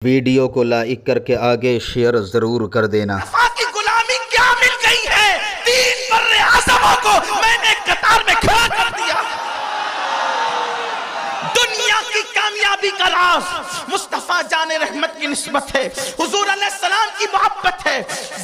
Video کو like کر کے آگے شیئر ضرور کر دینا۔ کی غلامی کیا مل گئی ہے؟ 3 بر اعظموں کو میں نے قطار میں کھڑا کر دیا۔ دنیا کی کامیابی کا راز مصطفیٰ جان رحمت کی نسبت ہے، حضور علیہ السلام کی محبت ہے۔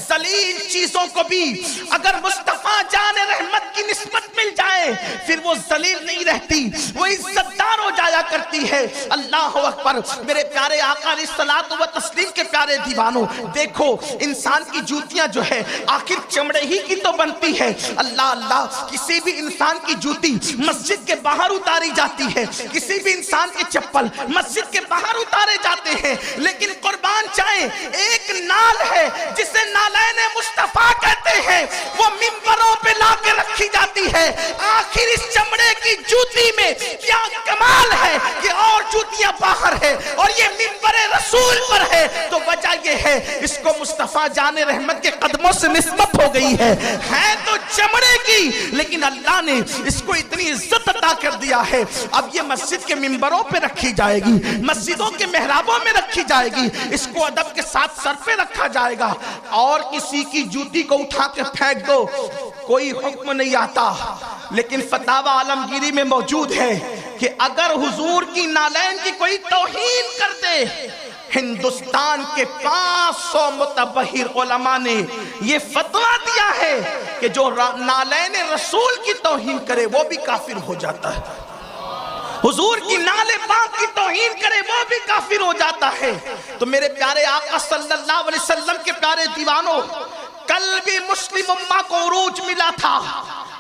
ذلیل چیزوں کو بھی اگر مصطفیٰ جان رحمت کی نسبت مل جائے پھر وہ ذلیل نہیں رہتی، وہ عزت دار ہو جایا کرتی ہے۔ اللہ اکبر۔ میرے پیارے آقا علیہ الصلوۃ والتسلیم کے پیارے دیوانوں، دیکھو انسان کی جوتیاں جو ہے آخر چمڑے ہی کی تو بنتی ہے۔ اللہ اللہ، کسی بھی انسان کی جوتی مسجد کے باہر اتاری جاتی ہے، کسی بھی انسان کے چپل مسجد کے باہر اتارے جاتے ہیں، لیکن قربان جائیں ایک نال ہے جسے نالین مصطفیٰ کہتے ہیں، وہ منبروں پہ لا کے رکھی جاتی ہے۔ آخر اس چمڑے کی جوتی میں کیا کمال ہے کہ اور جوتیاں باہر ہے اور یہ منبر رسول پر ہے؟ تو وجہ یہ ہے اس کو مصطفیٰ جان رحمت کے قدموں سے نسبت ہو گئی ہے تو چمڑے کی، لیکن اللہ نے اس کو اتنی عزت عطا کر دیا ہے۔ اب یہ مسجد کے منبروں پہ رکھی جائے گی، مسجدوں کے محرابوں میں رکھی جائے گی، اس کو ادب کے ساتھ سر پہ رکھا جائے گا۔ اور کسی کی جوتی کو اٹھا کے پھینک دو، کوئی حکم نہیں آتا، لیکن فتاوی عالمگیری میں موجود ہے کہ اگر حضور کی نالین کی کوئی توہین کر دے، ہندوستان کے 500 متبحر علماء نے یہ فتویٰ دیا ہے کہ جو نالین رسول کی توہین کرے وہ بھی کافر ہو جاتا ہے، حضور کی نال پاک کی توہین کرے وہ بھی کافر ہو جاتا ہے۔ تو میرے پیارے آقا صلی اللہ علیہ وسلم کے پیارے دیوانوں، کل بھی مسلم امہ کو عروج ملا تھا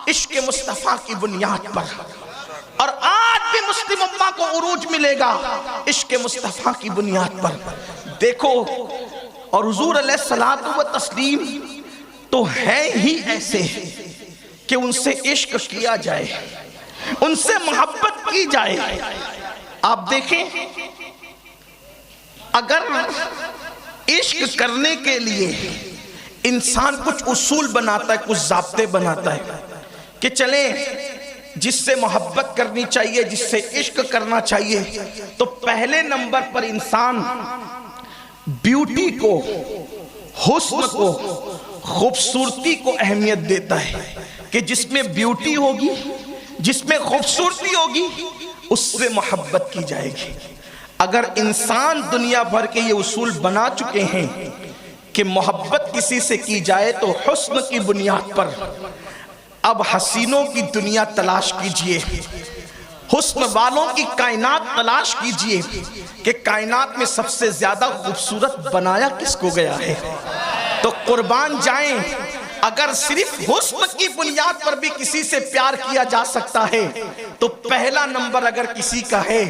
عشق مصطفیٰ کی بنیاد پر، اور آج بھی مسلم امہ کو عروج ملے گا عشق مصطفیٰ کی بنیاد پر۔ دیکھو، اور حضور علیہ الصلوۃ والتسلیم تو ہے ہی ایسے کہ ان سے عشق کیا جائے، ان سے محبت کی جائے۔ آپ دیکھیں، اگر عشق کرنے کے لیے انسان کچھ اصول بناتا ہے، کچھ ضابطے بناتا ہے کہ چلیں جس سے محبت کرنی چاہیے، جس سے عشق کرنا چاہیے، تو پہلے نمبر پر انسان بیوٹی کو، حسن کو، خوبصورتی کو اہمیت دیتا ہے کہ جس میں بیوٹی ہوگی، جس میں خوبصورتی ہوگی، اس سے محبت کی جائے گی۔ اگر انسان دنیا بھر کے یہ اصول بنا چکے ہیں کہ محبت کسی سے کی جائے تو حسن کی بنیاد پر، اب حسینوں کی دنیا تلاش کیجئے، حسن والوں کی کائنات تلاش کیجئے کہ کائنات میں سب سے زیادہ خوبصورت بنایا کس کو گیا ہے۔ تو قربان جائیں، اگر صرف حسن کی بنیاد پر بھی کسی سے پیار کیا جا سکتا ہے تو پہلا نمبر اگر کسی کا ہے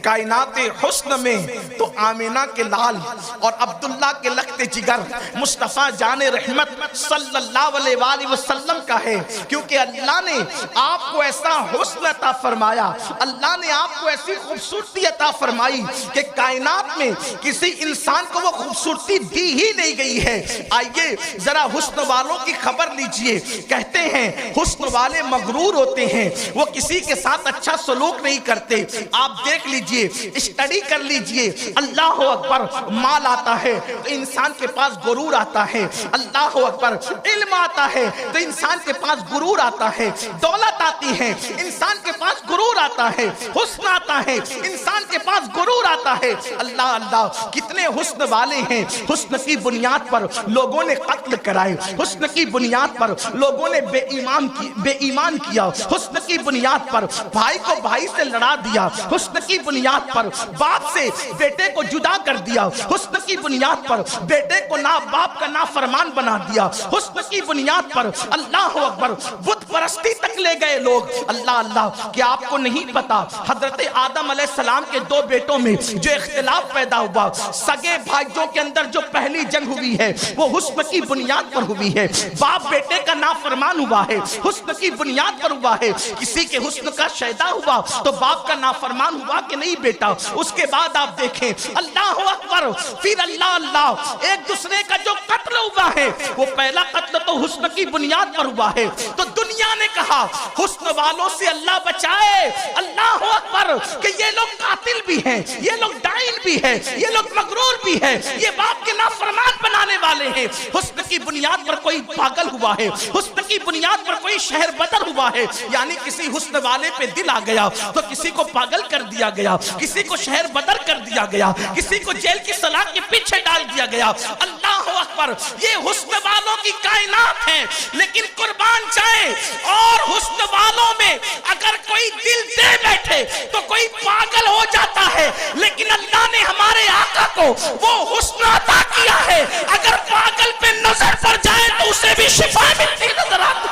کائنات حسن میں تو آمینہ کے لال اور عبداللہ کے لخت جگر مصطفیٰ جان رحمت صلی اللہ علیہ وآلہ وسلم کا ہے، کیونکہ اللہ نے آپ کو ایسا حسن عطا فرمایا، اللہ نے آپ کو ایسی خوبصورتی عطا فرمائی کہ کائنات میں کسی انسان کو وہ خوبصورتی دی ہی نہیں گئی ہے۔ آئیے ذرا حسن والوں کی خبر لیجئے۔ کہتے ہیں حسن والے مغرور ہوتے ہیں، وہ کسی کے ساتھ اچھا سلوک نہیں کرتے۔ آپ دیکھ لیجئے، اسٹڈی کر لیجئے، اللہ اکبر، مال آتا ہے تو انسان کے پاس غرور آتا ہے، اللہ اکبر، علم آتا ہے تو انسان کے پاس غرور آتا ہے، دولت آتی ہے انسان کے پاس غرور آتا ہے، حسن آتا ہے انسان کے پاس غرور آتا ہے۔ اللہ اللہ، کتنے حسن والے ہیں، حسن کی بنیاد پر لوگوں نے قتل کرائے، حسن کی بنیاد پر لوگوں نے بے ایمان کیا، حسن کی بنیاد پر بھائی کو بھائی سے لڑا دیا، حسن کی بنیاد پر باپ سے بیٹے کو جدا کر دیا، حسن کی بنیاد پر بیٹے کو باپ کا نافرمان بنا دیا، حسن کی بنیاد پر اللہ اکبر بت پرستی تک لے گئے لوگ۔ اللہ اللہ، کیا آپ کو نہیں پتا حضرت آدم علیہ السلام کے 2 بیٹوں میں جو اختلاف پیدا ہوا، سگے بھائیوں کے اندر جو پہلی جنگ ہوئی ہے وہ حسن کی بنیاد پر ہوئی ہے، باپ بیٹے کا نافرمان ہوا ہے، حسن کی بنیاد پر ہوا ہے۔ کسی کے حسن کا شیدا ہوا تو باپ کا نافرمان ہوا کہ نہیں بیٹا؟ اس کے بعد آپ دیکھیں اللہ اکبر، پھر اللہ اللہ، ایک دوسرے کا جو قتل ہوا ہے وہ پہلا قتل تو حسن کی بنیاد پر ہوا ہے۔ تو دنیا دنیا نے کہا حسن والوں سے اللہ بچائے، اللہ اکبر، کہ یہ لوگ قاتل بھی ہیں، یہ لوگ ڈائن بھی ہیں، یہ لوگ مغرور بھی ہیں، یہ باپ کے نافرمان بنانے والے ہیں۔ حسن کی بنیاد پر کوئی پاگل ہوا ہے، حسن کی بنیاد پر کوئی شہر بدر ہوا ہے، یعنی کسی حسن والے پہ دل آ گیا تو کسی کو پاگل کر دیا گیا، کسی کو شہر بدر کر دیا گیا، کسی کو جیل کی سلاخ کے پیچھے ڈال دیا گیا۔ اللہ اکبر، یہ حسن والوں کی کائنات ہے، لیکن قربان جائے اور حسن والوں میں اگر کوئی دل دے بیٹھے تو کوئی پاگل ہو جاتا ہے، لیکن اللہ نے ہمارے آقا کو وہ حسن عطا کیا ہے، اگر پاگل پہ نظر پڑ جائے تو اسے بھی شفا ملتی نظر آتی۔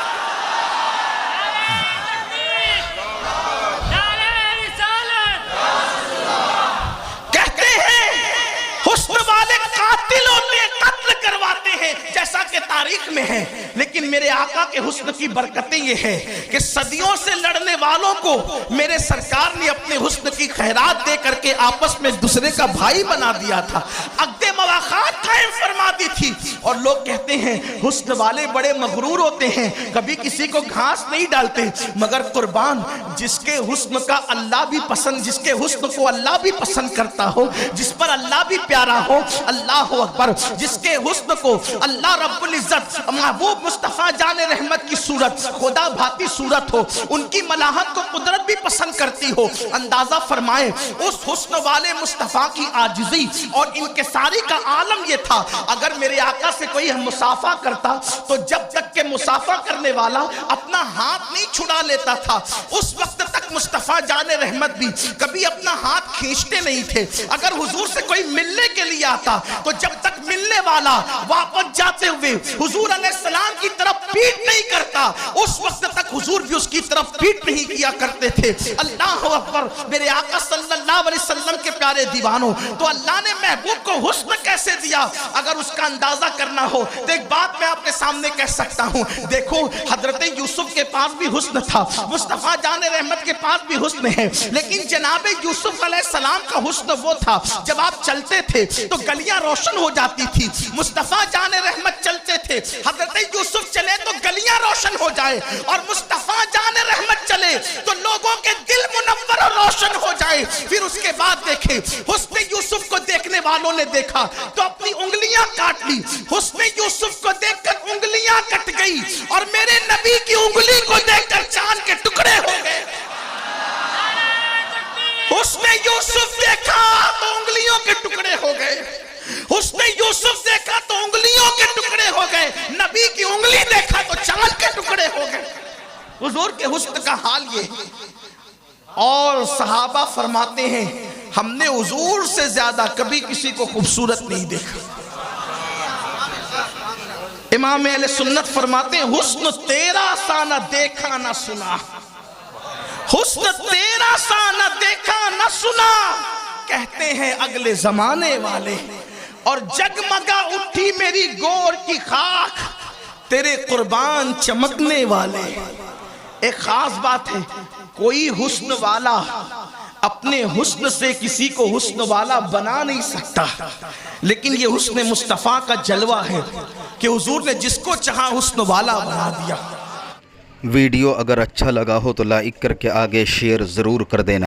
کہتے ہیں حسن والے قاتل ہوتے ہیں، قتل کرواتے ہیں جیسا کہ تاریخ میں ہے، لیکن میرے آقا کے حسن کی برکتیں یہ ہے کہ صدیوں سے لڑنے والوں کو میرے سرکار نے اپنے حسن کی خیرات دے کر کے آپس میں دوسرے کا بھائی بنا دیا تھا، عقد مواخات قائم فرما دی تھی۔ اور لوگ کہتے ہیں حسن والے بڑے مغرور ہوتے ہیں، کبھی کسی کو گھاس نہیں ڈالتے، مگر قربان جس کے حسن کا اللہ بھی پسند، جس کے حسن کو اللہ بھی پسند کرتا ہو، جس پر اللہ بھی پیارا ہو، اللہ اکبر، جس کے حسن کو اللہ رب العزت محبوب مصطفیٰ جان رحمت کی صورت، خدا بھاتی صورت ہو، ان کی ملاحت کو قدرت بھی پسند کرتی ہو، اندازہ فرمائیں اس حسن والے مصطفیٰ کی عاجزی اور انکساری کا عالم یہ تھا، اگر میرے آقا سے کوئی مصافحہ کرتا تو جب تک کہ مصافحہ کرنے والا اپنا ہاتھ نہیں چھڑا لیتا تھا اس وقت تک مصطفیٰ جان رحمت بھی کبھی اپنا ہاتھ کھینچتے نہیں تھے۔ اگر حضور سے کوئی ملنے کے لیے آتا تو جب تک ملنے والا واپس جاتے ہوئے حضور علیہ السلام کی طرف پیٹ نہیں کرتا اس وقت تک حضور بھی اس کی طرف پیٹ نہیں کیا کرتے تھے۔ اللہ اکبر، میرے آقا صلی اللہ علیہ وسلم کے پیارے دیوانوں، تو اللہ نے محبوب کو حسن کیسے دیا؟ اگر اس کا اندازہ کرنا ہو تو ایک بات میں آپ کے سامنے کہہ سکتا ہوں، دیکھو حضرت یوسف کے پاس بھی حسن تھا، مصطفیٰ جان رحمت کے پاس بھی حسن ہے، لیکن جناب یوسف علیہ السلام کا حسن وہ تھا جب آپ چلتے تھے تو گلیاں روشن ہو جاتی تھی، مصطفیٰ جان رحمت چلتے تھے، حضرت یوسف چلے تو گلیاں روشن ہو جائے، اور مصطفیٰ جان رحمت چلے تو لوگوں کے دل منور اور روشن ہو جائے۔ پھر اس کے بعد دیکھیں حسن یوسف کو دیکھنے والوں نے دیکھا تو اپنی انگلیاں کاٹ لی، حسن یوسف کو دیکھ کر انگلیاں کٹ گئی، اور میرے نبی کی انگلی کو دیکھ کر چاند کے ٹکڑے ہو گئے۔ حسن یوسف دیکھا تو انگلیوں کے ٹکڑے ہو گئے، حسن یوسف دیکھا تو انگلیوں کے ٹکڑے ہو گئے، نبی کی انگلی دیکھا تو چاند کے ٹکڑے ہو گئے۔ حضور کے حسن کا حال یہ، اور صحابہ فرماتے ہیں ہم نے حضور سے زیادہ کبھی کسی کو خوبصورت نہیں دیکھا۔ امام اہل سنت فرماتے ہیں حسن تیرا سا نہ دیکھا نہ سنا، حسن تیرا سا نہ دیکھا نہ سنا، کہتے ہیں اگلے زمانے والے، اور جگمگا اٹھی میری گور کی خاک تیرے قربان چمکنے والے۔ ایک خاص بات ہے، کوئی حسن والا اپنے حسن سے کسی کو حسن والا بنا نہیں سکتا، لیکن یہ حسن مصطفیٰ کا جلوہ ہے کہ حضور نے جس کو چاہا حسن والا بنا دیا۔ ویڈیو اگر اچھا لگا ہو تو لائک کر کے آگے شیئر ضرور کر دینا۔